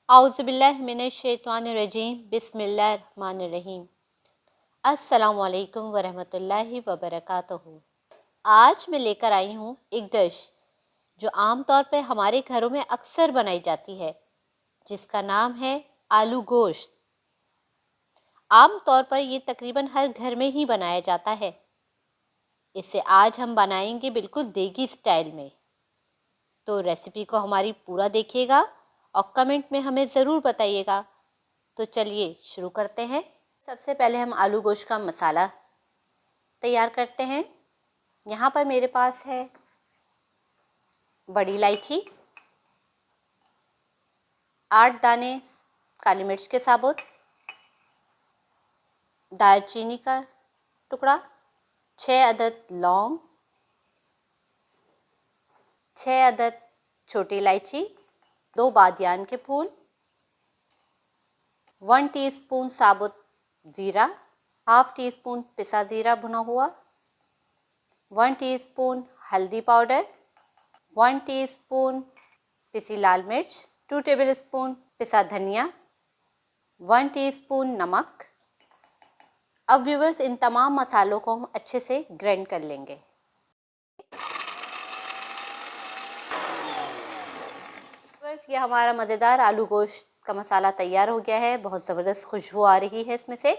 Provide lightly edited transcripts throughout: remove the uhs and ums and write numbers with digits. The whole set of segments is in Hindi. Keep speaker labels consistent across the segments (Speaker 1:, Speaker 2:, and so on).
Speaker 1: औज़ुबिल्लाहिमिनश्शैतानिर्रजीम बिस्मिल्लाहिर्रहमानिर्रहीम। अस्सलामु अलैकुम वरहमतुल्लाहि वबरकातुहू। आज मैं लेकर आई हूँ एक डिश जो आम तौर पे हमारे घरों में अक्सर बनाई जाती है, जिसका नाम है आलू गोश्त। आम तौर पर ये तकरीबन हर घर में ही बनाया जाता है। इसे आज हम बनाएंगे बिल्कुल देगी स्टाइल में। तो रेसिपी को हमारी पूरा देखिएगा और कमेंट में हमें ज़रूर बताइएगा। तो चलिए शुरू करते हैं। सबसे पहले हम आलू गोश्त का मसाला तैयार करते हैं। यहाँ पर मेरे पास है बड़ी इलायची, 8 दाने काली मिर्च के साबुत, दालचीनी का टुकड़ा, 6 अदद लौंग, 6 अदद छोटी इलायची, 2 बादियान के फूल, 1 टीस्पून साबुत ज़ीरा, हाफ टी स्पून पिसा ज़ीरा भुना हुआ, 1 टीस्पून हल्दी पाउडर, 1 टीस्पून पिसी लाल मिर्च, 2 टेबलस्पून पिसा धनिया, 1 टीस्पून नमक। अब व्यूवर्स, इन तमाम मसालों को हम अच्छे से ग्राइंड कर लेंगे। व्यूवर्स, ये हमारा मज़ेदार आलू गोश्त का मसाला तैयार हो गया है। बहुत ज़बरदस्त खुशबू आ रही है इसमें से।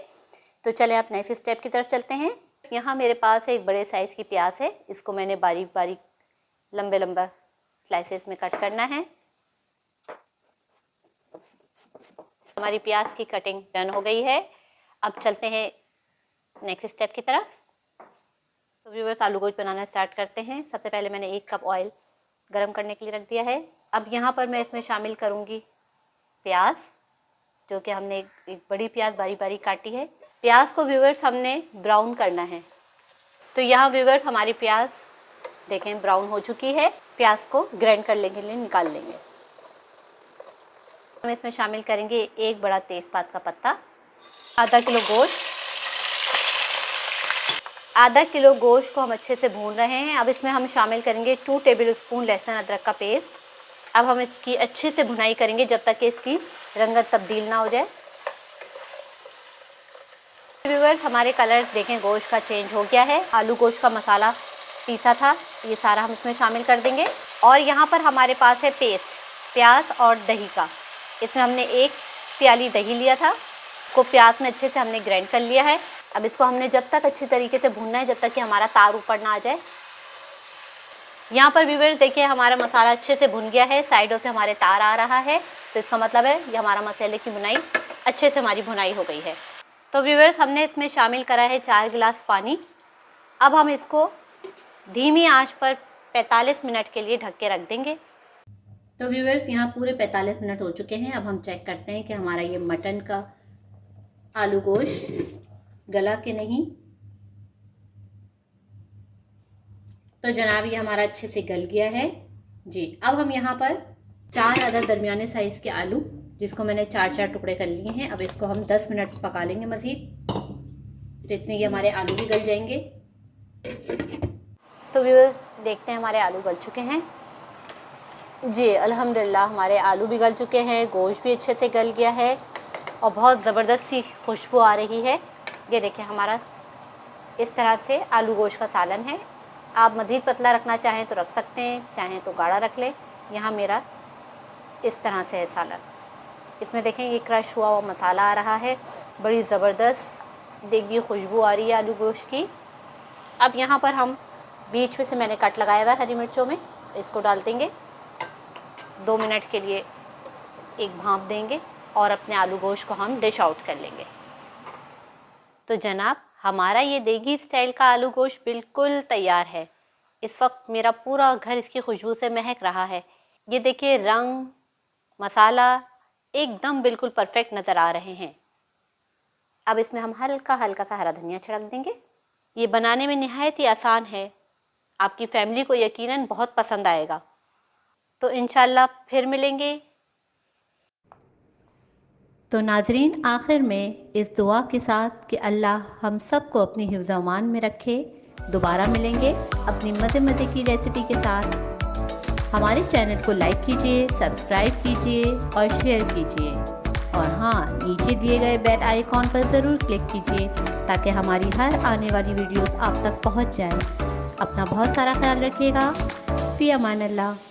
Speaker 1: तो चलें आप नेक्स्ट स्टेप की तरफ चलते हैं। यहाँ मेरे पास एक बड़े साइज़ की प्याज है। इसको मैंने बारीक बारीक लंबे लंबा स्लाइसेस में कट करना है। हमारी प्याज की कटिंग डन हो गई है। अब चलते हैं नेक्स्ट स्टेप की तरफ। तो व्यूअर्स, आलू गोश्त बनाना स्टार्ट करते हैं। सबसे पहले मैंने 1 कप ऑयल गरम करने के लिए रख दिया है। अब यहाँ पर मैं इसमें शामिल करूँगी प्याज, जो कि हमने एक बड़ी प्याज बारीक बारीक काटी है। प्याज को व्यूअर्स हमने ब्राउन करना है। तो यहाँ व्यूअर्स, हमारी प्याज देखें ब्राउन हो चुकी है। प्याज को ग्राइंड करने के लिए निकाल लेंगे। हम इसमें शामिल करेंगे 1 बड़ा तेज़पात का पत्ता, आधा किलो गोश्त को हम अच्छे से भून रहे हैं। अब इसमें हम शामिल करेंगे 2 टेबलस्पून लहसुन अदरक का पेस्ट। अब हम इसकी अच्छे से भुनाई करेंगे जब तक कि इसकी रंगत तब्दील ना हो जाए। व्यूअर्स, हमारे कलर देखें गोश्त का चेंज हो गया है। आलू गोश्त का मसाला पीसा था, ये सारा हम इसमें शामिल कर देंगे। और यहाँ पर हमारे पास है पेस्ट प्याज और दही का। इसमें हमने 1 प्याली दही लिया था, को प्याज में अच्छे से हमने ग्राइंड कर लिया है। अब इसको हमने जब तक अच्छी तरीके से भूनना है जब तक कि हमारा तार ऊपर ना आ जाए। यहाँ पर व्यूअर्स देखिए, हमारा मसाला अच्छे से भुन गया है। साइडों से हमारे तार आ रहा है, तो इसका मतलब है ये हमारा मसाले की भुनाई अच्छे से हमारी भुनाई हो गई है। तो व्यूअर्स, हमने इसमें शामिल करा है 4 गिलास पानी। अब हम इसको धीमी आंच पर 45 मिनट के लिए ढक के रख देंगे। तो व्यूअर्स, यहाँ पूरे 45 मिनट हो चुके हैं। अब हम चेक करते हैं कि हमारा ये मटन का आलू गोश्त गला कि नहीं। तो जनाब, ये हमारा अच्छे से गल गया है जी। अब हम यहाँ पर 4 अदद दरमियाने साइज़ के आलू, जिसको मैंने 4-4 टुकड़े कर लिए हैं, अब इसको हम 10 मिनट पका लेंगे मज़ीद। तो इतने ये हमारे आलू भी गल जाएंगे। तो व्यूअर्स, देखते हैं हमारे आलू गल चुके हैं जी। अल्हम्दुलिल्लाह हमारे आलू भी गल चुके हैं, गोश्त भी अच्छे से गल गया है और बहुत ज़बरदस्त सी खुशबू आ रही है। ये देखें, हमारा इस तरह से आलू गोश्त का सालन है। आप मज़ीद पतला रखना चाहें तो रख सकते हैं, चाहें तो गाढ़ा रख लें। यहाँ मेरा इस तरह से है सालन। इसमें देखें, ये क्रश हुआ हुआ मसाला आ रहा है। बड़ी ज़बरदस्त देगी खुशबू आ रही है आलू गोश्त की। अब यहाँ पर हम बीच में से मैंने कट लगाया हुआ है हरी मिर्चों में, इसको डाल देंगे। 2 मिनट के लिए एक भांप देंगे और अपने आलू गोश्त को हम डिश आउट कर लेंगे। तो जनाब, हमारा ये देगी स्टाइल का आलू गोश्त बिल्कुल तैयार है। इस वक्त मेरा पूरा घर इसकी खुशबू से महक रहा है। ये देखिए, रंग मसाला एकदम बिल्कुल परफेक्ट नज़र आ रहे हैं। अब इसमें हम हल्का हल्का सा हरा धनिया छिड़क देंगे। ये बनाने में निहायत ही आसान है। आपकी फैमिली को यकीनन बहुत पसंद आएगा। तो इंशाल्लाह फिर मिलेंगे। तो नाजरीन, आखिर में इस दुआ के साथ कि अल्लाह हम सब को अपनी हिफ्ज़ अमान में रखे। दोबारा मिलेंगे अपनी मज़े मज़े की रेसिपी के साथ। हमारे चैनल को लाइक कीजिए, सब्सक्राइब कीजिए और शेयर कीजिए। और हाँ, नीचे दिए गए बेल आइकॉन पर ज़रूर क्लिक कीजिए ताकि हमारी हर आने वाली वीडियोस आप तक पहुंच जाए। अपना बहुत सारा ख्याल रखिएगा। फ़ी अमान अल्लाह।